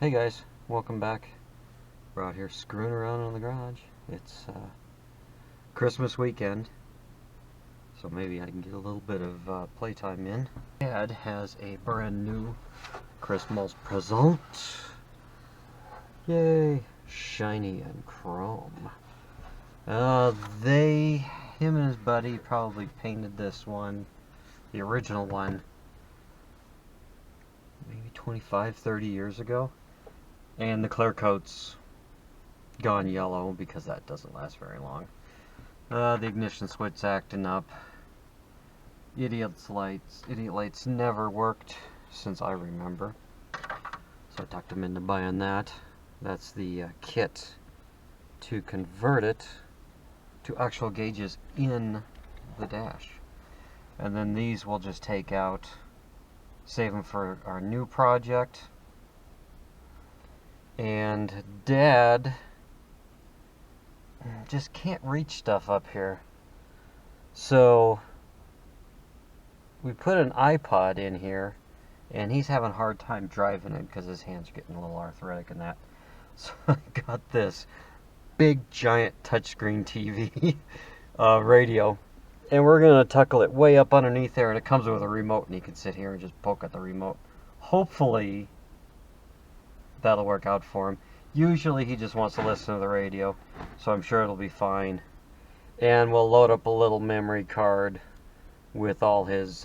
Hey guys, welcome back. We're out here screwing around in the garage. It's Christmas weekend, so maybe I can get a little bit of playtime in. Dad has a brand new Christmas present. Yay! Shiny and chrome. Him and his buddy probably painted this one, the original one, maybe 25, 30 years ago. And the clear coat's gone yellow because that doesn't last very long. The ignition switch's acting up. Idiot lights never worked since I remember. So I talked him into buying that. That's the kit to convert it to actual gauges in the dash. And then these we'll just take out, save them for our new project. And Dad just can't reach stuff up here. So we put an iPod in here, and he's having a hard time driving it because his hands are getting a little arthritic and that. So I got this big giant touchscreen TV radio, and we're gonna tuckle it way up underneath there, and it comes with a remote, and you can sit here and just poke at the remote. Hopefully that'll work out for him. Usually he just wants to listen to the radio, so I'm sure it'll be fine. And we'll load up a little memory card with all his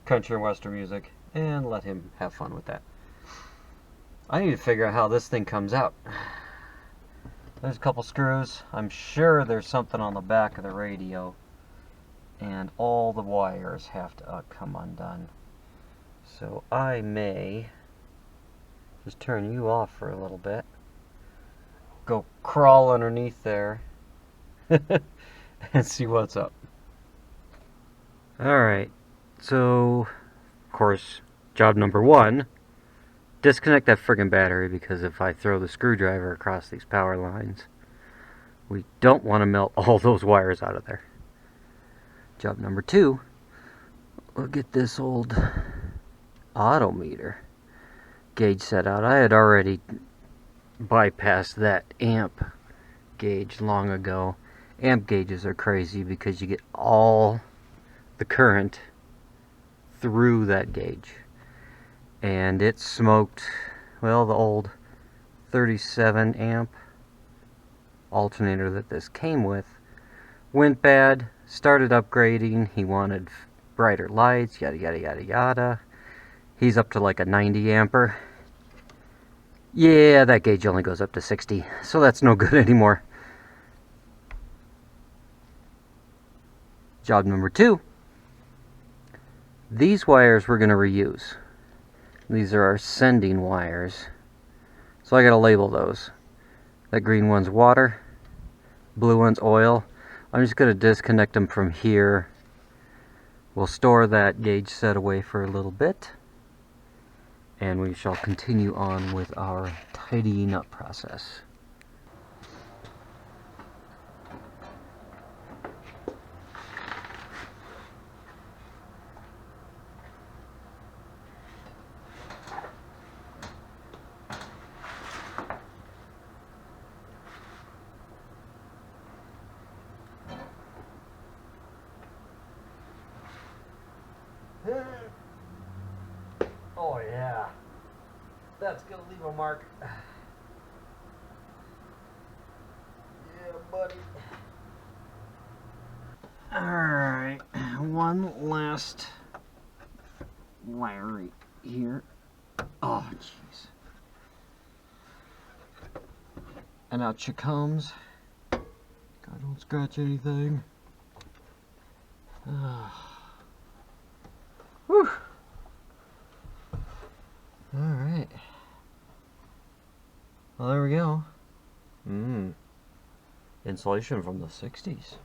country and western music and let him have fun with that. I need to figure out how this thing comes out. There's a couple screws. I'm sure there's something on the back of the radio, and all the wires have to come undone. So I may just turn you off for a little bit, go crawl underneath there and see what's up. Alright, so of course job number one, disconnect that friggin' battery, because if I throw the screwdriver across these power lines, we don't want to melt all those wires out of there. Job number two, we'll get this old odometer gauge set out. I had already bypassed that amp gauge long ago. Amp gauges are crazy because you get all the current through that gauge, and it smoked. Well, the old 37 amp alternator that this came with went bad. Started upgrading, he wanted brighter lights, yada yada yada yada. He's up to like a 90 amper. Yeah, that gauge only goes up to 60, so that's no good anymore. Job number two. These wires we're going to reuse. These are our sending wires. So I got to label those. That green one's water, blue one's oil. I'm just going to disconnect them from here. We'll store that gauge set away for a little bit, and we shall continue on with our tidying up process. Oh yeah, that's gonna leave a mark. Yeah, buddy. Alright, one last wire right here. Oh jeez. And out she comes. God, don't scratch anything. Whew. Alright. Well, there we go. Insulation from the 60s.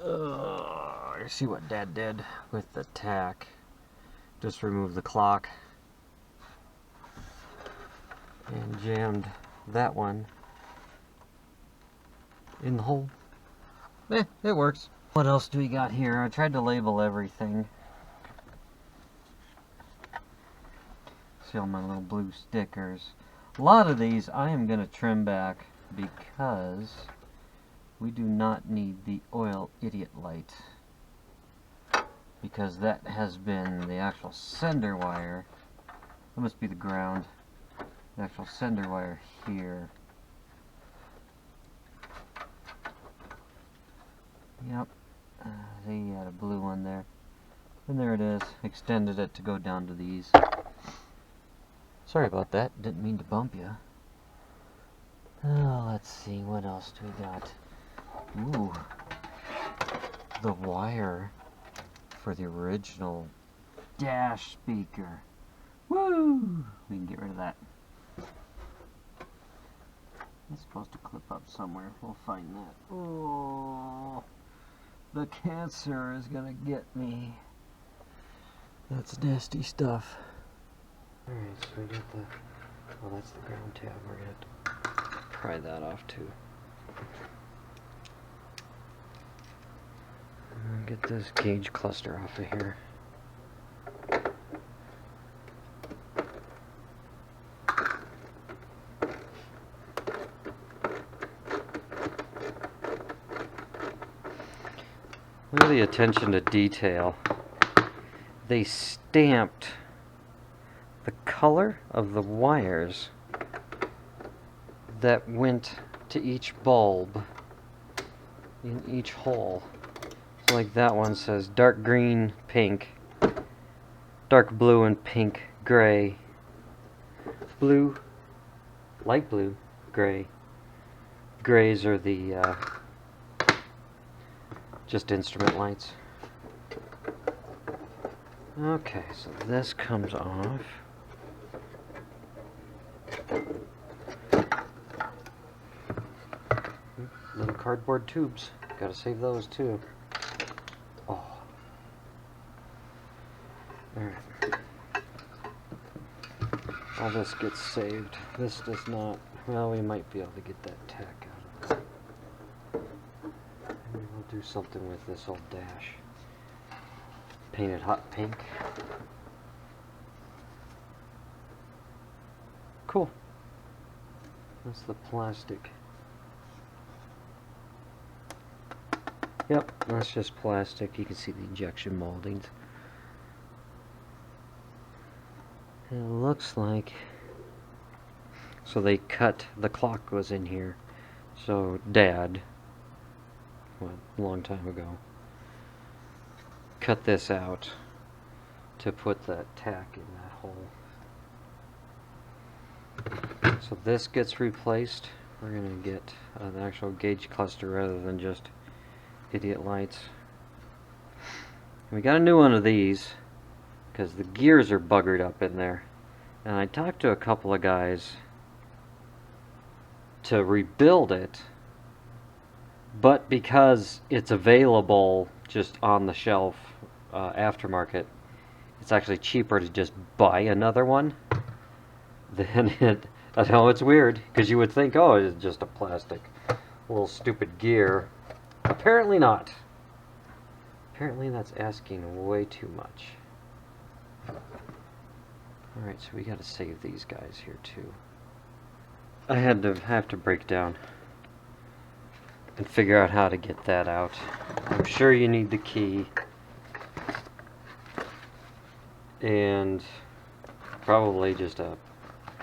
I see what Dad did with the tack. Just removed the clock and jammed that one in the hole. It works. What else do we got here? I tried to label everything. See all my little blue stickers. A lot of these I am going to trim back because we do not need the oil idiot light. Because that has been the actual sender wire. That must be the ground. The actual sender wire here. Yep. They had a blue one there. And there it is. Extended it to go down to these. Sorry about that. Didn't mean to bump you. Oh, let's see. What else do we got? Ooh. The wire for the original Dash speaker. Woo! We can get rid of that. It's supposed to clip up somewhere. We'll find that. Oh, the cancer is gonna get me. That's nasty stuff. Alright, so we got the... Oh, that's the ground tab. We're gonna have to pry that off too. Get this gauge cluster off of here. Look at the attention to detail. They stamped the color of the wires that went to each bulb in each hole. So like that one says dark green, pink, dark blue and pink, gray, blue, light blue, gray. Grays are the just instrument lights. Okay, so this comes off. Little cardboard tubes. Gotta save those too. Oh. Alright. All this gets saved. This does not. Well, we might be able to get that tack out of it. Maybe we'll do something with this old Dash. Painted hot pink. Cool. That's the plastic. Yep, that's just plastic. You can see the injection moldings. It looks like... So they cut... The clock was in here. So Dad, what, a long time ago, cut this out to put that tack in that hole. So this gets replaced. We're going to get an actual gauge cluster rather than just idiot lights. And we got a new one of these because the gears are buggered up in there. And I talked to a couple of guys to rebuild it, but because it's available just on the shelf aftermarket, it's actually cheaper to just buy another one than it. I know it's weird because you would think, oh, it's just a plastic little stupid gear. Apparently not. Apparently that's asking way too much. Alright, so we gotta save these guys here too. I had to have to break down and figure out how to get that out. I'm sure you need the key and probably just a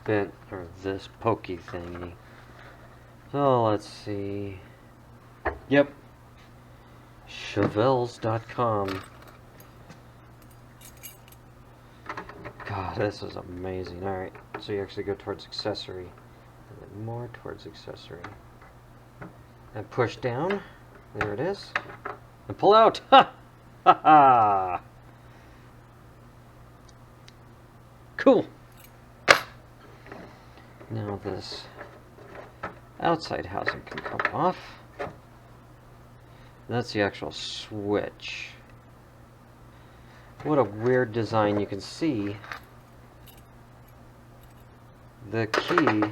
bent or this pokey thingy. So let's see. Yep. Chevelles.com. God, this is amazing. Alright, so you actually go towards accessory. And then more towards accessory. And push down. There it is. And pull out. Ha! Ha ha! Cool. Now this outside housing can come off. That's the actual switch. What a weird design. You can see the key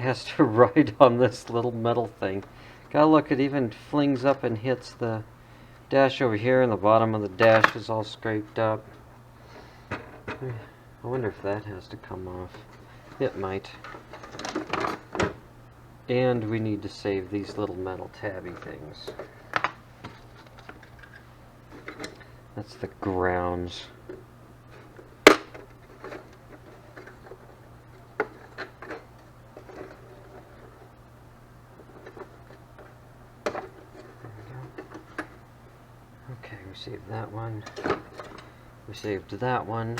has to ride on this little metal thing. Gotta look, it even flings up and hits the dash over here, and the bottom of the dash is all scraped up. I wonder if that has to come off. It might. And we need to save these little metal tabby things. That's the grounds. Okay, we saved that one. We saved that one.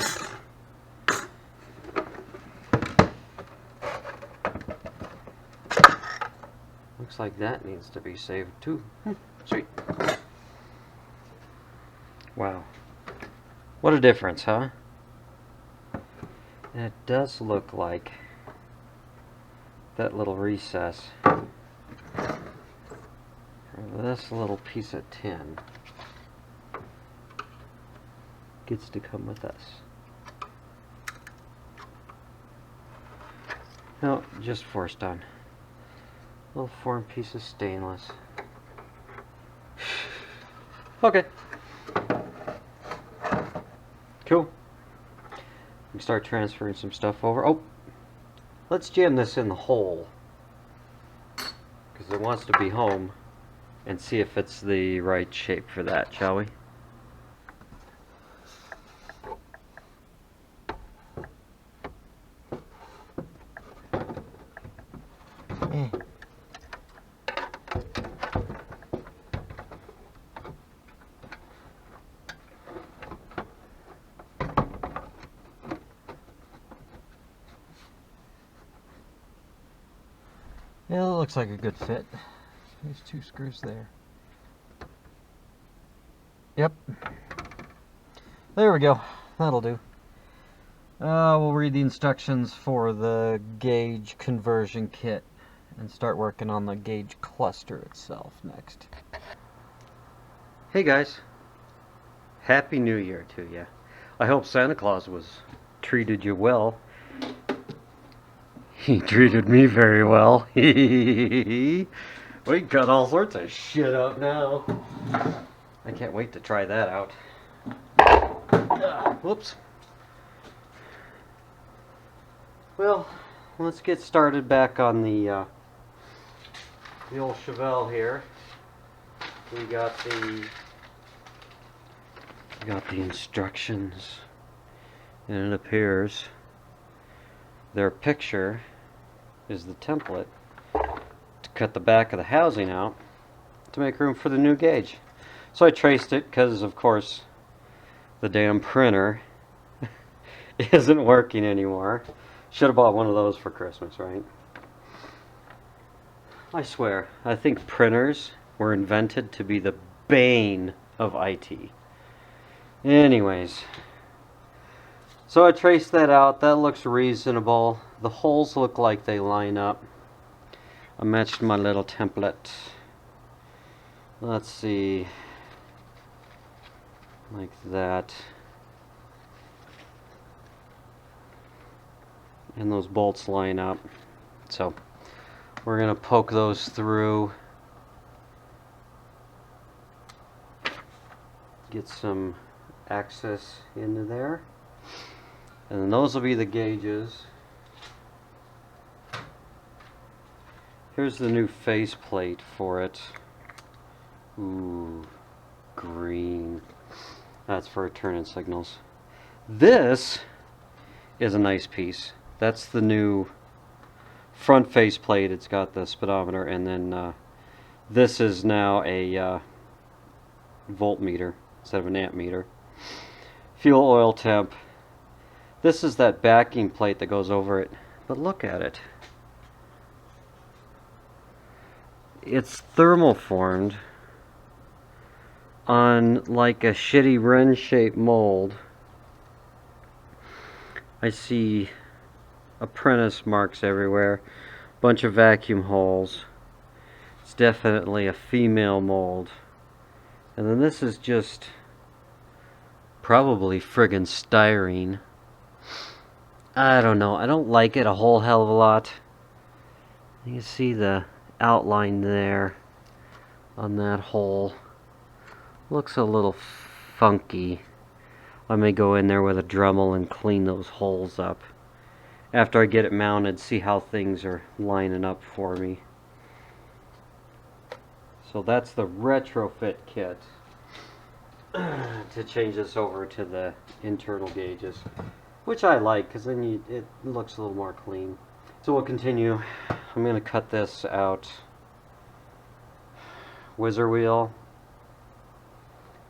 Looks like that needs to be saved too. Sweet. Wow. What a difference, huh? And it does look like that little recess, or this little piece of tin, gets to come with us. No, just forced on. Little form piece of stainless. Okay. Cool. We can start transferring some stuff over. Oh, let's jam this in the hole, because it wants to be home, and see if it's the right shape for that, shall we? Yeah, it looks like a good fit. There's 2 screws there. Yep. There we go. That'll do. We'll read the instructions for the gauge conversion kit and start working on the gauge cluster itself next. Hey guys. Happy New Year to you. I hope Santa Claus treated you well. He treated me very well. We cut all sorts of shit up now. I can't wait to try that out. Whoops. Well, let's get started back on the old Chevelle here. We got the instructions, and it appears their picture is the template to cut the back of the housing out to make room for the new gauge. So I traced it because, of course, the damn printer isn't working anymore. Should have bought one of those for Christmas, right? I swear, I think printers were invented to be the bane of IT. Anyways, so I traced that out. That looks reasonable. The holes look like they line up. I matched my little template. Let's see. Like that. And those bolts line up. So we're going to poke those through. Get some access into there. And then those will be the gauges. Here's the new faceplate for it. Ooh, green. That's for turn-in signals. This is a nice piece. That's the new front faceplate. It's got the speedometer, and then this is now a voltmeter instead of an amp meter. Fuel, oil temp. This is that backing plate that goes over it. But look at it. It's thermoformed on like a shitty wren-shaped mold. I see apprentice marks everywhere. Bunch of vacuum holes. It's definitely a female mold. And then this is just probably friggin' styrene. I don't know. I don't like it a whole hell of a lot. You can see the outline there on that hole. Looks a little funky. I may go in there with a Dremel and clean those holes up. After I get it mounted, see how things are lining up for me. So that's the retrofit kit to change this over to the internal gauges, which I like because then it looks a little more clean. So we'll continue. I'm going to cut this out. Whizzer wheel,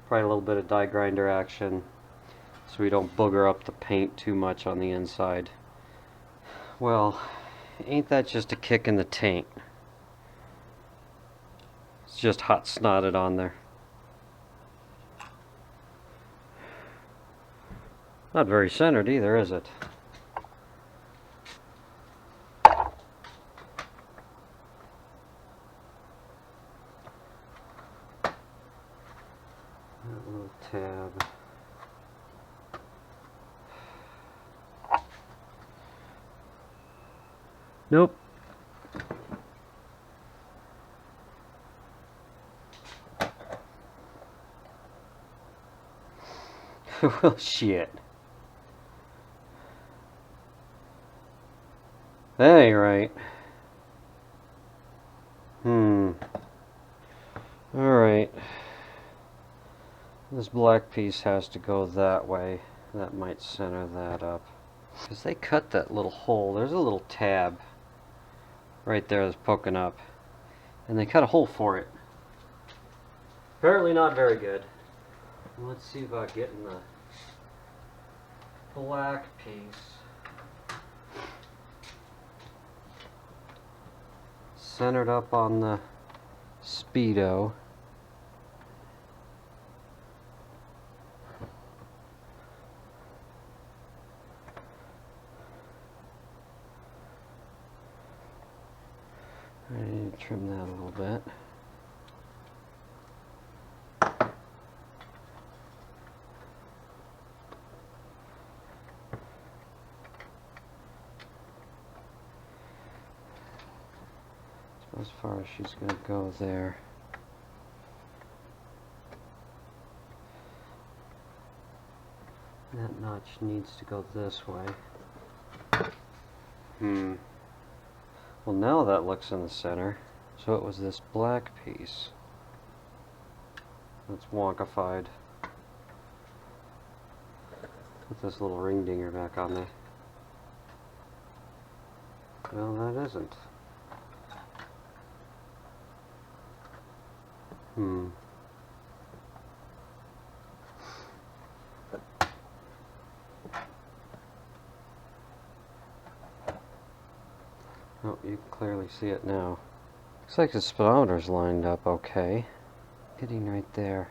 probably a little bit of die grinder action so we don't booger up the paint too much on the inside. Well, ain't that just a kick in the taint? It's just hot snotted on there. Not very centered either, is it? That little tab. Nope. Well, shit. That ain't right. Alright. This black piece has to go that way. That might center that up. Because they cut that little hole. There's a little tab right there that's poking up. And they cut a hole for it. Apparently not very good. Let's see about getting the black piece centered up on the speedo. I need to trim that a little bit. So as far as she's going to go there. That notch needs to go this way. Well, now that looks in the center. So it was this black piece that's wonkified. Put this little ring dinger back on there. Well, that isn't. Oh, you can clearly see it now. Looks like the speedometer's lined up okay. Getting right there.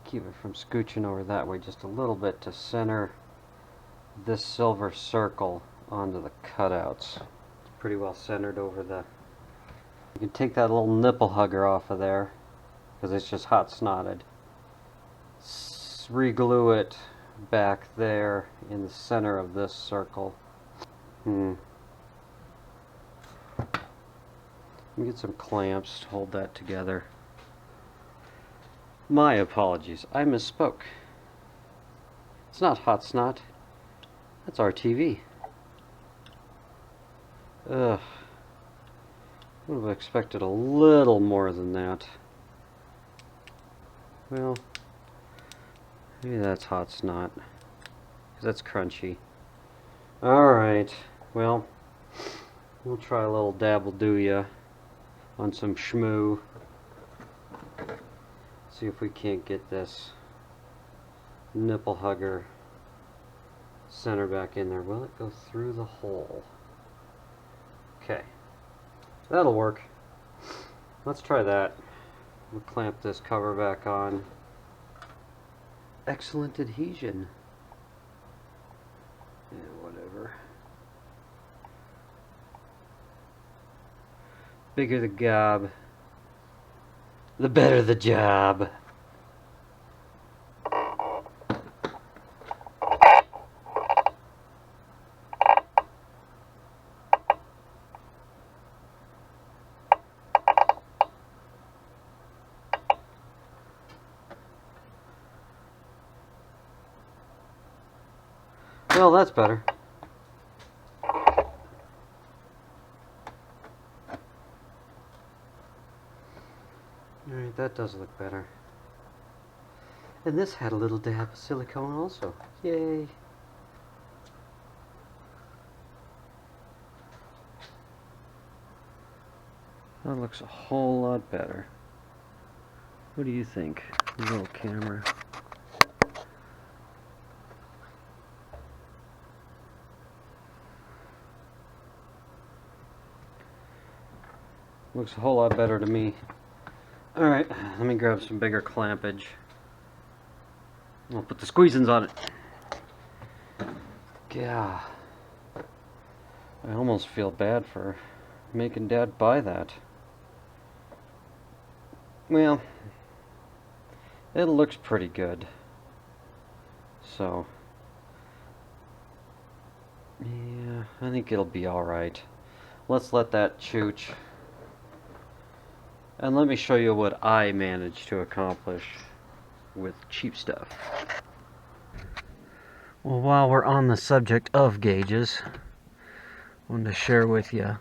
Keep it from scooching over that way just a little bit to center this silver circle onto the cutouts. It's pretty well centered over the... You can take that little nipple hugger off of there because it's just hot snotted. Re-glue it back there in the center of this circle. Let me get some clamps to hold that together. My apologies, I misspoke. It's not hot snot. That's RTV. Ugh. Would have expected a little more than that. Well, maybe that's hot snot. 'Cause that's crunchy. Alright, well, we'll try a little dabble-do-ya on some shmoo. See if we can't get this nipple hugger center back in there. Will it go through the hole? Okay, that'll work. Let's try that. We'll clamp this cover back on. Excellent adhesion. Yeah, whatever. Bigger the gob, the better the job. Well, that's better. Alright, that does look better. And this had a little dab of silicone also. Yay! That looks a whole lot better. What do you think, little camera? Looks a whole lot better to me. Alright, let me grab some bigger clampage. I'll put the squeezins on it. Yeah. I almost feel bad for making Dad buy that. Well, it looks pretty good. So, yeah, I think it'll be alright. Let's let that chooch. And let me show you what I managed to accomplish with cheap stuff. Well, while we're on the subject of gauges, I wanted to share with you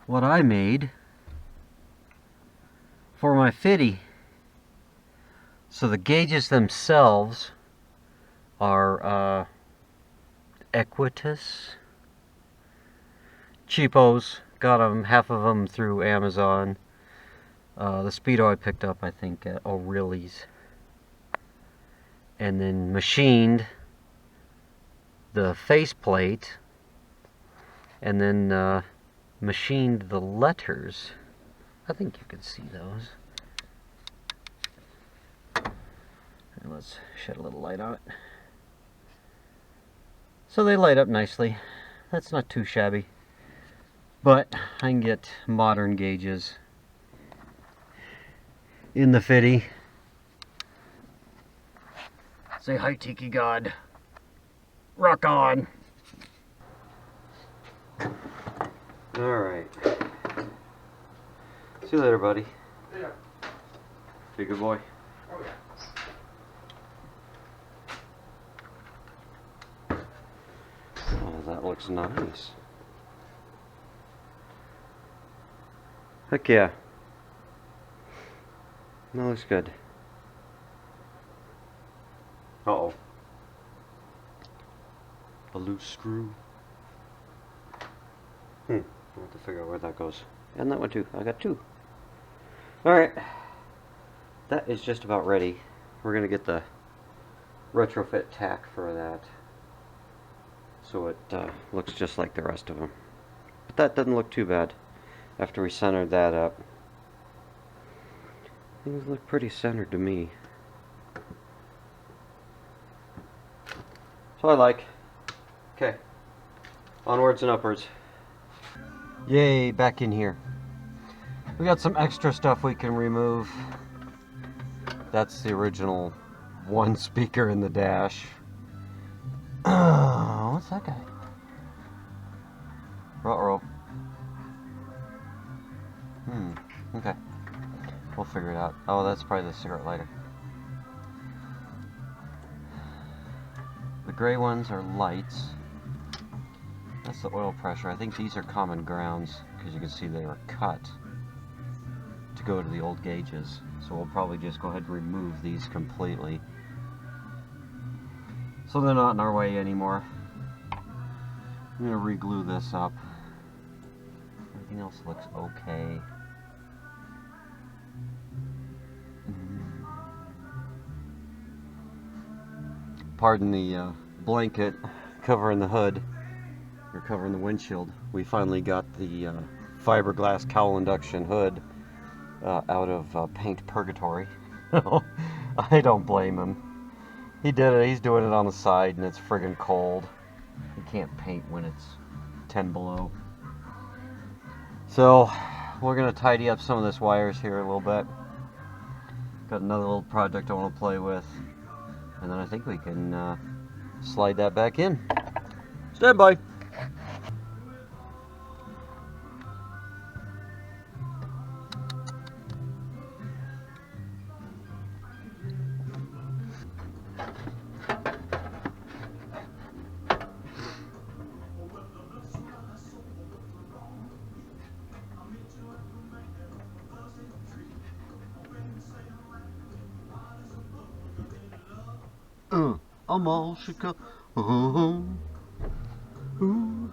what I made for my fitty. So the gauges themselves are Equitas. Cheapos. Got them, half of them through Amazon. The speedo I picked up, I think, at O'Reilly's. And then machined the faceplate. And then machined the letters. I think you can see those. And let's shed a little light on it. So they light up nicely. That's not too shabby. But I can get modern gauges in the fitty. Say hi, Tiki God. Rock on. Alright. See you later, buddy. Yeah. Be a good boy. Oh, yeah. Oh, that looks nice. Heck yeah. That looks good. Uh-oh. A loose screw. I'll have to figure out where that goes. And that one too. I got two. Alright. That is just about ready. We're going to get the retrofit tack for that. So it looks just like the rest of them. But that doesn't look too bad after we centered that up. Things look pretty centered to me. So I like. Okay. Onwards and upwards. Yay, back in here. We got some extra stuff we can remove. That's the original one speaker in the Dash. What's that guy? Ruh-roh. Okay. We'll figure it out. Oh, that's probably the cigarette lighter. The gray ones are lights. That's the oil pressure. I think these are common grounds because you can see they were cut to go to the old gauges. So we'll probably just go ahead and remove these completely. So they're not in our way anymore. I'm going to re-glue this up. Everything else looks okay. Pardon the blanket covering the hood, or covering the windshield. We finally got the fiberglass cowl induction hood out of paint purgatory. I don't blame him. He did it. He's doing it on the side and it's friggin' cold. You can't paint when it's 10 below. So we're gonna tidy up some of this wires here a little bit. Got another little project I want to play with. And then I think we can slide that back in. Stand by. them all should come home. Ooh.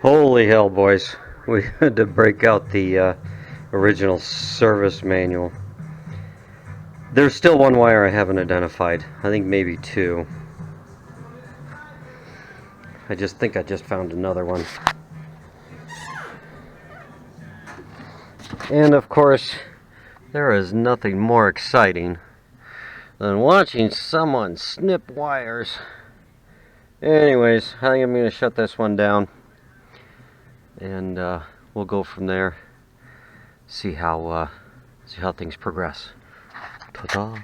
Holy hell, boys. We had to break out the original service manual. There's still one wire I haven't identified. I think maybe two. I think I just found another one. And of course, there is nothing more exciting than watching someone snip wires. Anyways, I think I'm going to shut this one down. And we'll go from there. See how things progress. Ta-da!